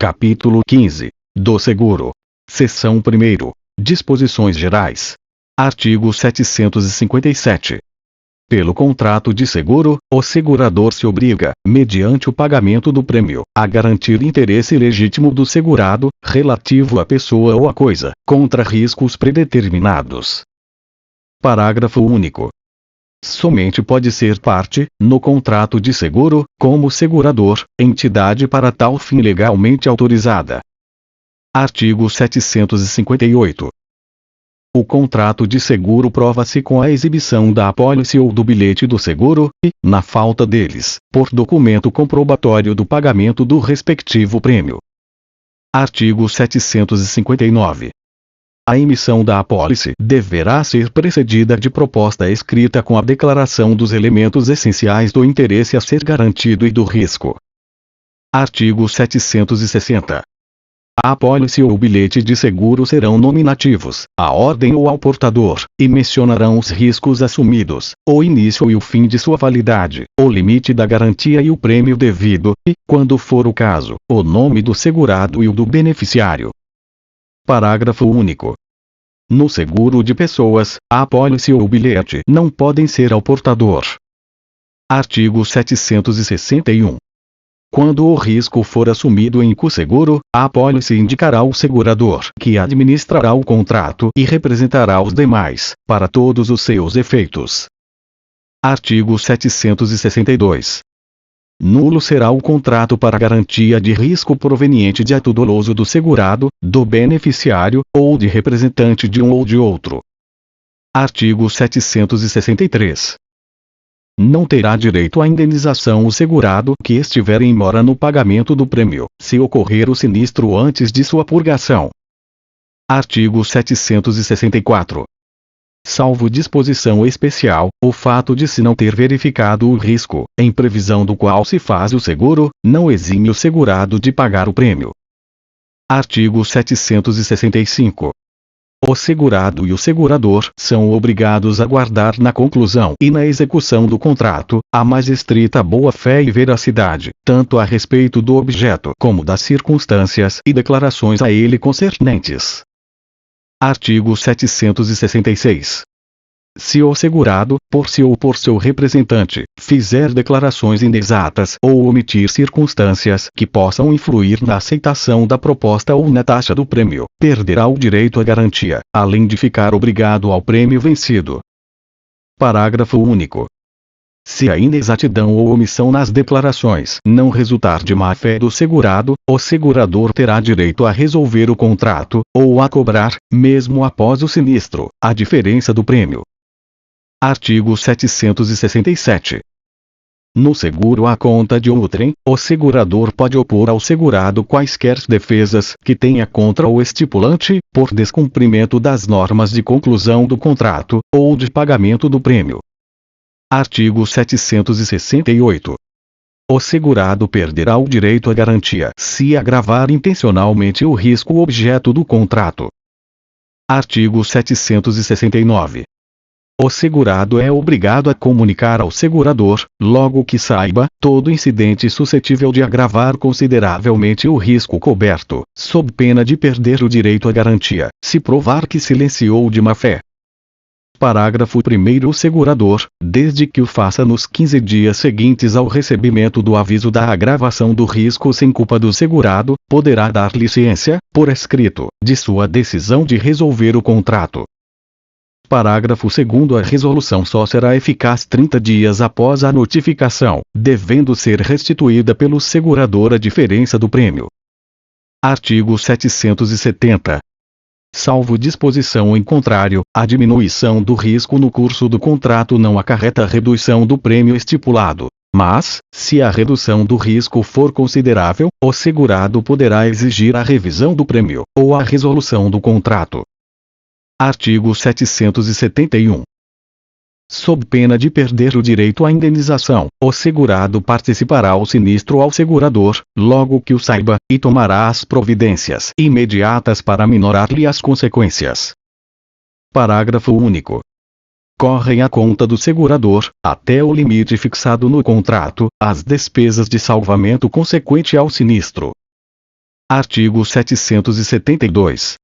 Capítulo 15. Do seguro. Seção 1º. Disposições gerais. Artigo 757. Pelo contrato de seguro, o segurador se obriga, mediante o pagamento do prêmio, a garantir interesse legítimo do segurado, relativo à pessoa ou à coisa, contra riscos predeterminados. Parágrafo único. Somente pode ser parte, no contrato de seguro, como segurador, entidade para tal fim legalmente autorizada. Artigo 758. O contrato de seguro prova-se com a exibição da apólice ou do bilhete do seguro, e, na falta deles, por documento comprobatório do pagamento do respectivo prêmio. Artigo 759. A emissão da apólice deverá ser precedida de proposta escrita com a declaração dos elementos essenciais do interesse a ser garantido e do risco. Artigo 760. A apólice ou bilhete de seguro serão nominativos, à ordem ou ao portador, e mencionarão os riscos assumidos, o início e o fim de sua validade, o limite da garantia e o prêmio devido, e, quando for o caso, o nome do segurado e o do beneficiário. Parágrafo único. No seguro de pessoas, a apólice ou bilhete não podem ser ao portador. Artigo 761. Quando o risco for assumido em co-seguro, a apólice indicará o segurador que administrará o contrato e representará os demais, para todos os seus efeitos. Artigo 762. Nulo será o contrato para garantia de risco proveniente de ato doloso do segurado, do beneficiário, ou de representante de um ou de outro. Artigo 763. Não terá direito à indenização o segurado que estiver em mora no pagamento do prêmio, se ocorrer o sinistro antes de sua purgação. Artigo 764. Salvo disposição especial, o fato de se não ter verificado o risco, em previsão do qual se faz o seguro, não exime o segurado de pagar o prêmio. Artigo 765. O segurado e o segurador são obrigados a guardar na conclusão e na execução do contrato, a mais estrita boa-fé e veracidade, tanto a respeito do objeto como das circunstâncias e declarações a ele concernentes. Artigo 766. Se o segurado, por si ou por seu representante, fizer declarações inexatas ou omitir circunstâncias que possam influir na aceitação da proposta ou na taxa do prêmio, perderá o direito à garantia, além de ficar obrigado ao prêmio vencido. Parágrafo único. Se a inexatidão ou omissão nas declarações não resultar de má-fé do segurado, o segurador terá direito a resolver o contrato, ou a cobrar, mesmo após o sinistro, a diferença do prêmio. Artigo 767. No seguro à conta de outrem, o segurador pode opor ao segurado quaisquer defesas que tenha contra o estipulante, por descumprimento das normas de conclusão do contrato, ou de pagamento do prêmio. Artigo 768. O segurado perderá o direito à garantia se agravar intencionalmente o risco objeto do contrato. Artigo 769. O segurado é obrigado a comunicar ao segurador, logo que saiba, todo incidente suscetível de agravar consideravelmente o risco coberto, sob pena de perder o direito à garantia, se provar que silenciou de má-fé. Parágrafo 1º. O segurador, desde que o faça nos 15 dias seguintes ao recebimento do aviso da agravação do risco sem culpa do segurado, poderá dar-lhe ciência, por escrito, de sua decisão de resolver o contrato. Parágrafo 2º. A resolução só será eficaz 30 dias após a notificação, devendo ser restituída pelo segurador a diferença do prêmio. Artigo 770. Salvo disposição em contrário, a diminuição do risco no curso do contrato não acarreta redução do prêmio estipulado. Mas, se a redução do risco for considerável, o segurado poderá exigir a revisão do prêmio, ou a resolução do contrato. Artigo 771. Sob pena de perder o direito à indenização, o segurado participará ao sinistro ao segurador, logo que o saiba, e tomará as providências imediatas para minorar-lhe as consequências. Parágrafo único. Correm à conta do segurador, até o limite fixado no contrato, as despesas de salvamento consequente ao sinistro. Artigo 772.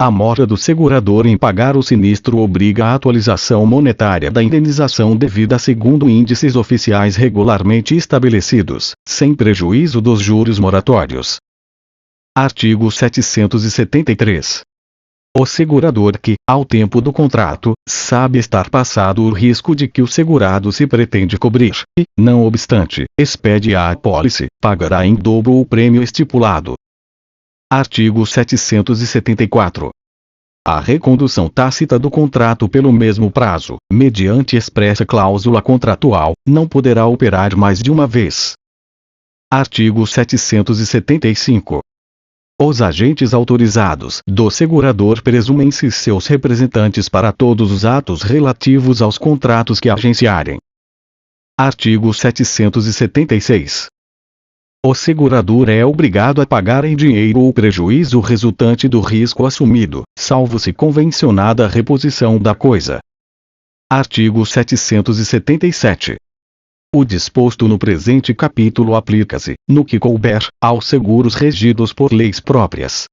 A mora do segurador em pagar o sinistro obriga a atualização monetária da indenização devida segundo índices oficiais regularmente estabelecidos, sem prejuízo dos juros moratórios. Artigo 773. O segurador que, ao tempo do contrato, sabe estar passado o risco de que o segurado se pretende cobrir, e, não obstante, expede a apólice, pagará em dobro o prêmio estipulado. Artigo 774. A recondução tácita do contrato pelo mesmo prazo, mediante expressa cláusula contratual, não poderá operar mais de uma vez. Artigo 775. Os agentes autorizados do segurador presumem-se seus representantes para todos os atos relativos aos contratos que agenciarem. Artigo 776. O segurador é obrigado a pagar em dinheiro o prejuízo resultante do risco assumido, salvo se convencionada a reposição da coisa. Artigo 777. O disposto no presente capítulo aplica-se, no que couber, aos seguros regidos por leis próprias.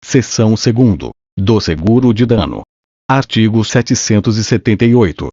Seção 2ª. Do seguro de dano. Artigo 778.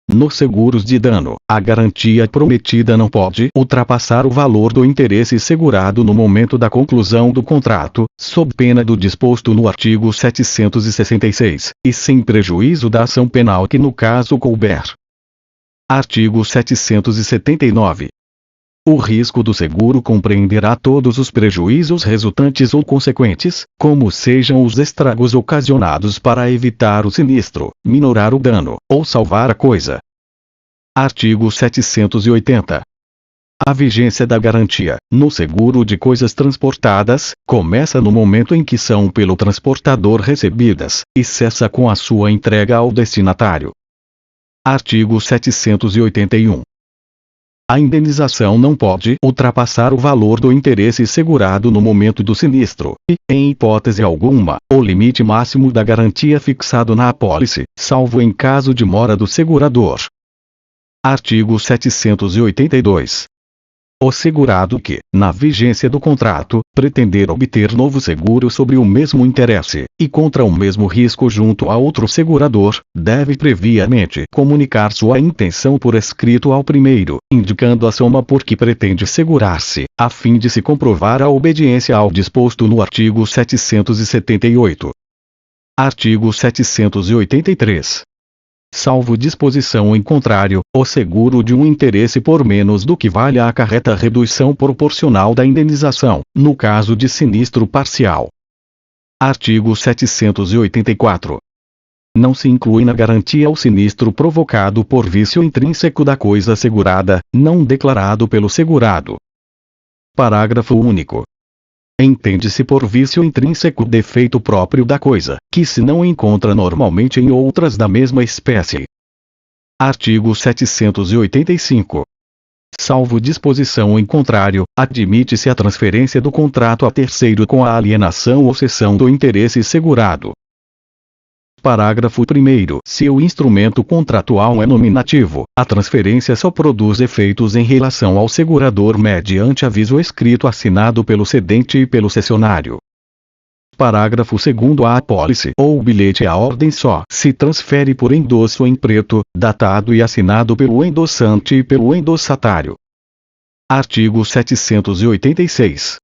Nos seguros de dano, a garantia prometida não pode ultrapassar o valor do interesse segurado no momento da conclusão do contrato, sob pena do disposto no artigo 766, e sem prejuízo da ação penal que no caso couber. Artigo 779. O risco do seguro compreenderá todos os prejuízos resultantes ou consequentes, como sejam os estragos ocasionados para evitar o sinistro, minorar o dano, ou salvar a coisa. Artigo 780. A vigência da garantia, no seguro de coisas transportadas, começa no momento em que são pelo transportador recebidas, e cessa com a sua entrega ao destinatário. Artigo 781. A indenização não pode ultrapassar o valor do interesse segurado no momento do sinistro, e, em hipótese alguma, o limite máximo da garantia fixado na apólice, salvo em caso de mora do segurador. Artigo 782. O segurado que, na vigência do contrato, pretender obter novo seguro sobre o mesmo interesse, e contra o mesmo risco junto a outro segurador, deve previamente comunicar sua intenção por escrito ao primeiro, indicando a soma por que pretende segurar-se, a fim de se comprovar a obediência ao disposto no artigo 778. Artigo 783. Salvo disposição em contrário, o seguro de um interesse por menos do que valha acarreta redução proporcional da indenização, no caso de sinistro parcial. Artigo 784. Não se inclui na garantia o sinistro provocado por vício intrínseco da coisa segurada, não declarado pelo segurado. Parágrafo único. Entende-se por vício intrínseco defeito próprio da coisa, que se não encontra normalmente em outras da mesma espécie. Artigo 785. Salvo disposição em contrário, admite-se a transferência do contrato a terceiro com a alienação ou cessão do interesse segurado. Parágrafo 1º. Se o instrumento contratual é nominativo, a transferência só produz efeitos em relação ao segurador mediante aviso escrito assinado pelo cedente e pelo cessionário. Parágrafo 2º. A apólice ou bilhete à ordem só se transfere por endosso em preto, datado e assinado pelo endossante e pelo endossatário. Artigo 786.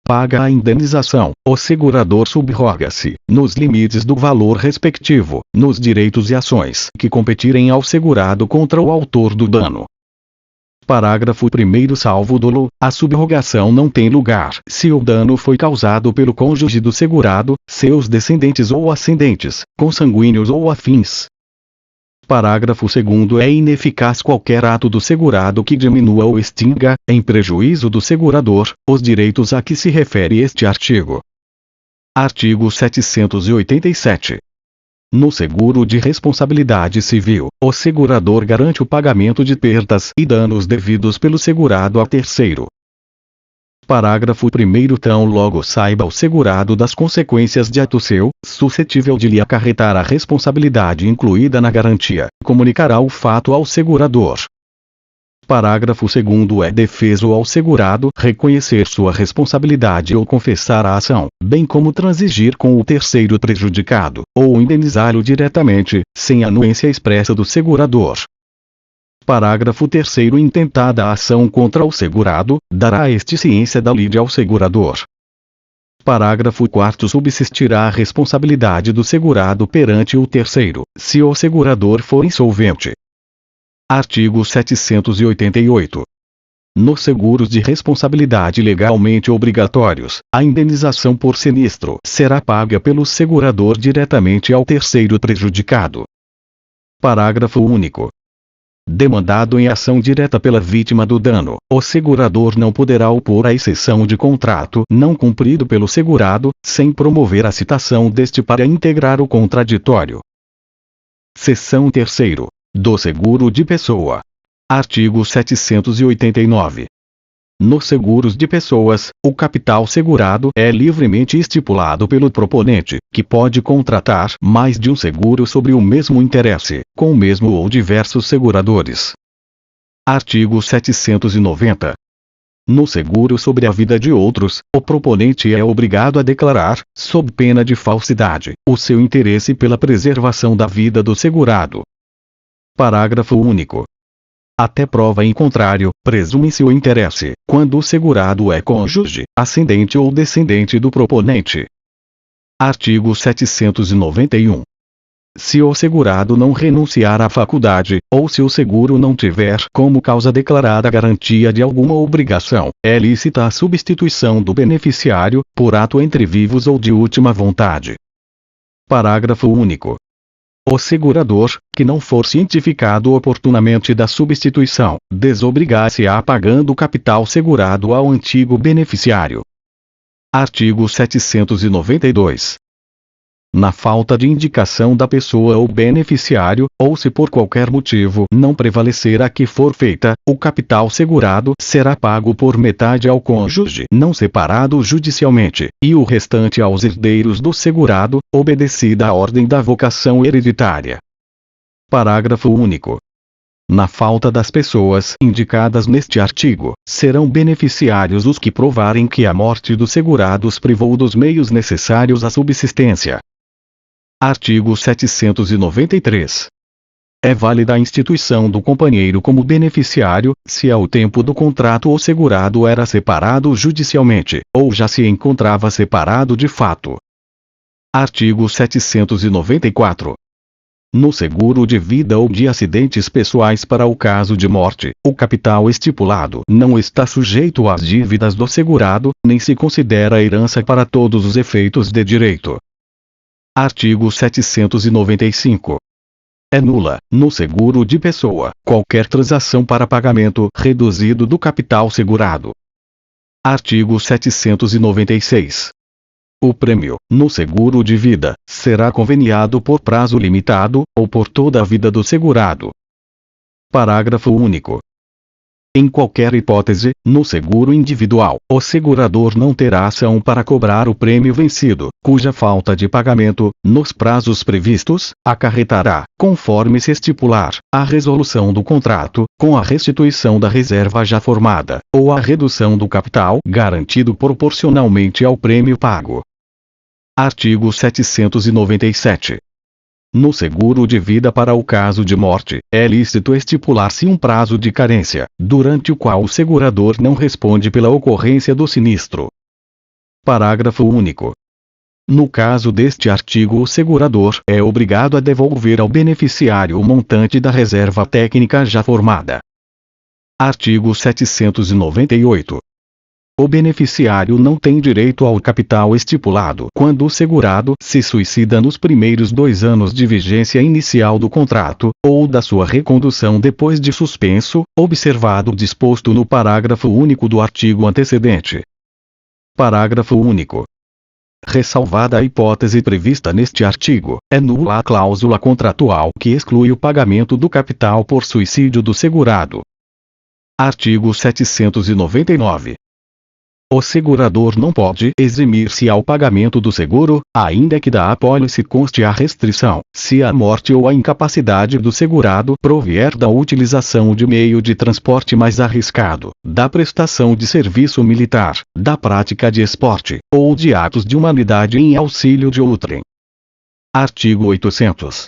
Paga a indenização, o segurador subroga-se, nos limites do valor respectivo, nos direitos e ações que competirem ao segurado contra o autor do dano. Parágrafo 1º. Salvo dolo, a subrogação não tem lugar se o dano foi causado pelo cônjuge do segurado, seus descendentes ou ascendentes, consanguíneos ou afins. Parágrafo 2º. É ineficaz qualquer ato do segurado que diminua ou extinga, em prejuízo do segurador, os direitos a que se refere este artigo. Artigo 787. No seguro de responsabilidade civil, o segurador garante o pagamento de perdas e danos devidos pelo segurado a terceiro. Parágrafo 1º. Tão logo saiba o segurado das consequências de ato seu, suscetível de lhe acarretar a responsabilidade incluída na garantia, comunicará o fato ao segurador. Parágrafo 2º. É defeso ao segurado reconhecer sua responsabilidade ou confessar a ação, bem como transigir com o terceiro prejudicado, ou indenizá-lo diretamente, sem anuência expressa do segurador. Parágrafo 3º. Intentada a ação contra o segurado, dará a este ciência da lide ao segurador. Parágrafo 4º. Subsistirá a responsabilidade do segurado perante o terceiro, se o segurador for insolvente. Artigo 788. Nos seguros de responsabilidade legalmente obrigatórios, a indenização por sinistro será paga pelo segurador diretamente ao terceiro prejudicado. Parágrafo único. Demandado em ação direta pela vítima do dano, o segurador não poderá opor a exceção de contrato não cumprido pelo segurado, sem promover a citação deste para integrar o contraditório. Seção 3ª. Do seguro de pessoa. Artigo 789. Nos seguros de pessoas, o capital segurado é livremente estipulado pelo proponente, que pode contratar mais de um seguro sobre o mesmo interesse, com o mesmo ou diversos seguradores. Artigo 790. No seguro sobre a vida de outros, o proponente é obrigado a declarar, sob pena de falsidade, o seu interesse pela preservação da vida do segurado. Parágrafo único. Até prova em contrário, presume-se o interesse, quando o segurado é cônjuge, ascendente ou descendente do proponente. Artigo 791. Se o segurado não renunciar à faculdade, ou se o seguro não tiver como causa declarada a garantia de alguma obrigação, é lícita a substituição do beneficiário, por ato entre vivos ou de última vontade. Parágrafo único. O segurador, que não for cientificado oportunamente da substituição, desobrigar-se-á pagando o capital segurado ao antigo beneficiário. Artigo 792. Na falta de indicação da pessoa ou beneficiário, ou se por qualquer motivo não prevalecer a que for feita, o capital segurado será pago por metade ao cônjuge não separado judicialmente, e o restante aos herdeiros do segurado, obedecida a ordem da vocação hereditária. Parágrafo único. Na falta das pessoas indicadas neste artigo, serão beneficiários os que provarem que a morte do segurado os privou dos meios necessários à subsistência. Artigo 793. É válida a instituição do companheiro como beneficiário, se ao tempo do contrato o segurado era separado judicialmente, ou já se encontrava separado de fato. Artigo 794. No seguro de vida ou de acidentes pessoais para o caso de morte, o capital estipulado não está sujeito às dívidas do segurado, nem se considera herança para todos os efeitos de direito. Artigo 795. É nula, no seguro de pessoa, qualquer transação para pagamento reduzido do capital segurado. Artigo 796. O prêmio, no seguro de vida, será conveniado por prazo limitado, ou por toda a vida do segurado. Parágrafo único. Em qualquer hipótese, no seguro individual, o segurador não terá ação para cobrar o prêmio vencido, cuja falta de pagamento, nos prazos previstos, acarretará, conforme se estipular, a resolução do contrato, com a restituição da reserva já formada, ou a redução do capital garantido proporcionalmente ao prêmio pago. Artigo 797. No seguro de vida para o caso de morte, é lícito estipular-se um prazo de carência, durante o qual o segurador não responde pela ocorrência do sinistro. Parágrafo único. No caso deste artigo, o segurador é obrigado a devolver ao beneficiário o montante da reserva técnica já formada. Artigo 798. O beneficiário não tem direito ao capital estipulado quando o segurado se suicida nos primeiros 2 anos de vigência inicial do contrato, ou da sua recondução depois de suspenso, observado o disposto no parágrafo único do artigo antecedente. Parágrafo único. Ressalvada a hipótese prevista neste artigo, é nula a cláusula contratual que exclui o pagamento do capital por suicídio do segurado. Artigo 799. o segurador não pode eximir-se ao pagamento do seguro, ainda que da apólice conste a restrição, se a morte ou a incapacidade do segurado provier da utilização de meio de transporte mais arriscado, da prestação de serviço militar, da prática de esporte, ou de atos de humanidade em auxílio de outrem. Artigo 800.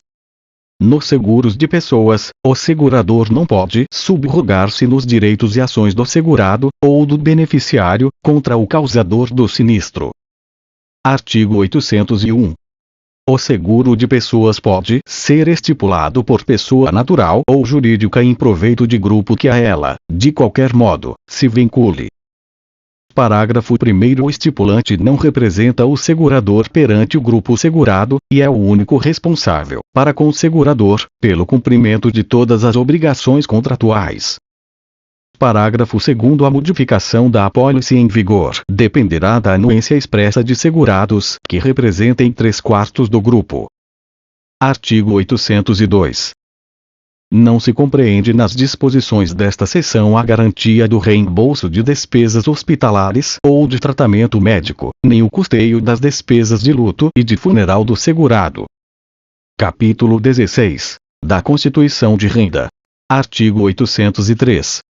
Nos seguros de pessoas, o segurador não pode subrogar-se nos direitos e ações do segurado, ou do beneficiário, contra o causador do sinistro. Artigo 801. O seguro de pessoas pode ser estipulado por pessoa natural ou jurídica em proveito de grupo que a ela, de qualquer modo, se vincule. Parágrafo 1º. O estipulante não representa o segurador perante o grupo segurado, e é o único responsável, para com o segurador, pelo cumprimento de todas as obrigações contratuais. Parágrafo 2º. A modificação da apólice em vigor dependerá da anuência expressa de segurados, que representem 3/4 do grupo. Artigo 802. Não se compreende nas disposições desta seção a garantia do reembolso de despesas hospitalares ou de tratamento médico, nem o custeio das despesas de luto e de funeral do segurado. Capítulo 16. Da Constituição de Renda. Artigo 803.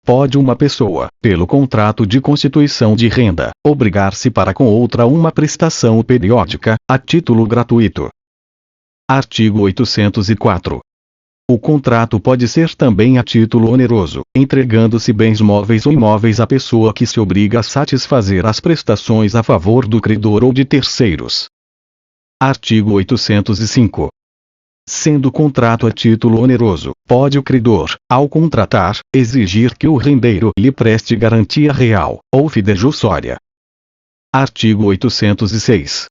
Pode uma pessoa, pelo contrato de constituição de renda, obrigar-se para com outra uma prestação periódica, a título gratuito. Artigo 804. O contrato pode ser também a título oneroso, entregando-se bens móveis ou imóveis à pessoa que se obriga a satisfazer as prestações a favor do credor ou de terceiros. Artigo 805. Sendo o contrato a título oneroso, pode o credor, ao contratar, exigir que o rendeiro lhe preste garantia real, ou fidejussória. Artigo 806.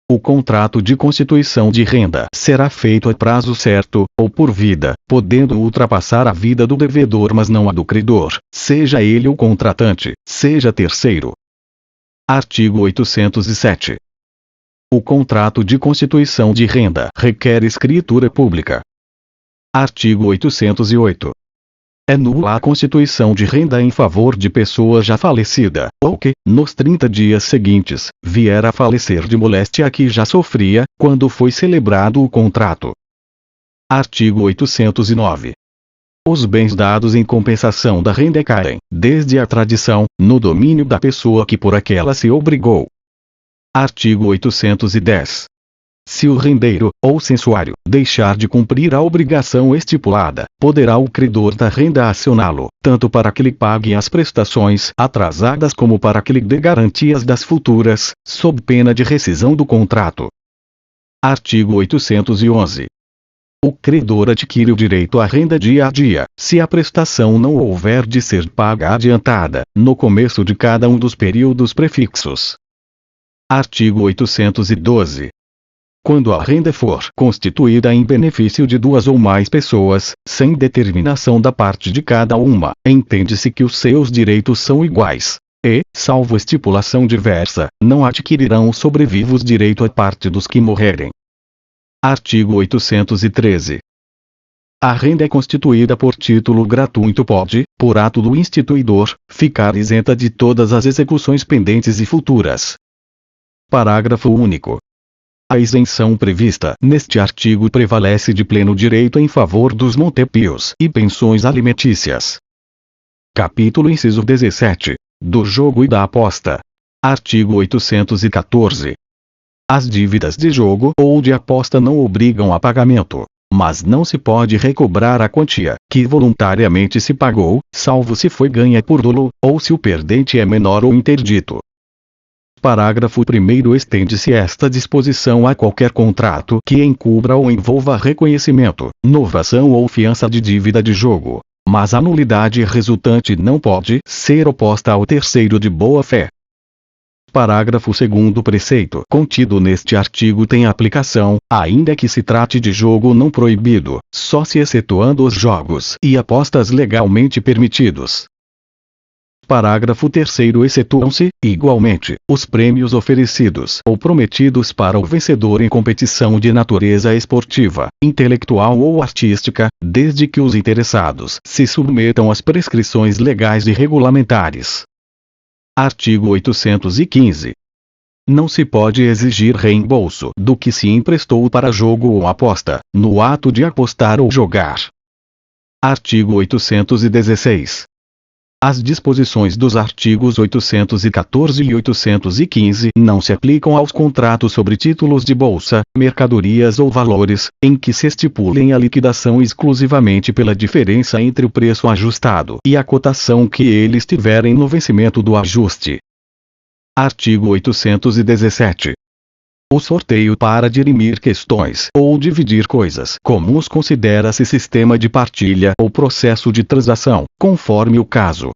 O contrato de constituição de renda será feito a prazo certo, ou por vida, podendo ultrapassar a vida do devedor mas não a do credor, seja ele o contratante, seja terceiro. Artigo 807. O contrato de constituição de renda requer escritura pública. Artigo 808. É nula a constituição de renda em favor de pessoa já falecida, ou que, nos 30 dias seguintes, vier a falecer de moléstia a que já sofria, quando foi celebrado o contrato. Artigo 809. Os bens dados em compensação da renda caem, desde a tradição, no domínio da pessoa que por aquela se obrigou. Artigo 810. Se o rendeiro, ou censuário, deixar de cumprir a obrigação estipulada, poderá o credor da renda acioná-lo, tanto para que lhe pague as prestações atrasadas como para que lhe dê garantias das futuras, sob pena de rescisão do contrato. Artigo 811. O credor adquire o direito à renda dia a dia, se a prestação não houver de ser paga adiantada, no começo de cada um dos períodos prefixos. Artigo 812. Quando a renda for constituída em benefício de duas ou mais pessoas, sem determinação da parte de cada uma, entende-se que os seus direitos são iguais, e, salvo estipulação diversa, não adquirirão os sobrevivos direito à parte dos que morrerem. Artigo 813. A renda é constituída por título gratuito pode, por ato do instituidor, ficar isenta de todas as execuções pendentes e futuras. Parágrafo único. A isenção prevista neste artigo prevalece de pleno direito em favor dos montepios e pensões alimentícias. Capítulo inciso 17. Do jogo e da aposta. Artigo 814. As dívidas de jogo ou de aposta não obrigam a pagamento, mas não se pode recobrar a quantia que voluntariamente se pagou, salvo se foi ganha por dolo, ou se o perdente é menor ou interdito. Parágrafo 1º. Estende-se esta disposição a qualquer contrato que encubra ou envolva reconhecimento, novação ou fiança de dívida de jogo, mas a nulidade resultante não pode ser oposta ao terceiro de boa-fé. Parágrafo 2º. Preceito contido neste artigo tem aplicação, ainda que se trate de jogo não proibido, só se excetuando os jogos e apostas legalmente permitidos. Parágrafo 3º. Excetuam-se, igualmente, os prêmios oferecidos ou prometidos para o vencedor em competição de natureza esportiva, intelectual ou artística, desde que os interessados se submetam às prescrições legais e regulamentares. Artigo 815. Não se pode exigir reembolso do que se emprestou para jogo ou aposta, no ato de apostar ou jogar. Artigo 816. As disposições dos artigos 814 e 815 não se aplicam aos contratos sobre títulos de bolsa, mercadorias ou valores, em que se estipulem a liquidação exclusivamente pela diferença entre o preço ajustado e a cotação que eles tiverem no vencimento do ajuste. Artigo 817. O sorteio para dirimir questões ou dividir coisas comuns considera-se sistema de partilha ou processo de transação, conforme o caso.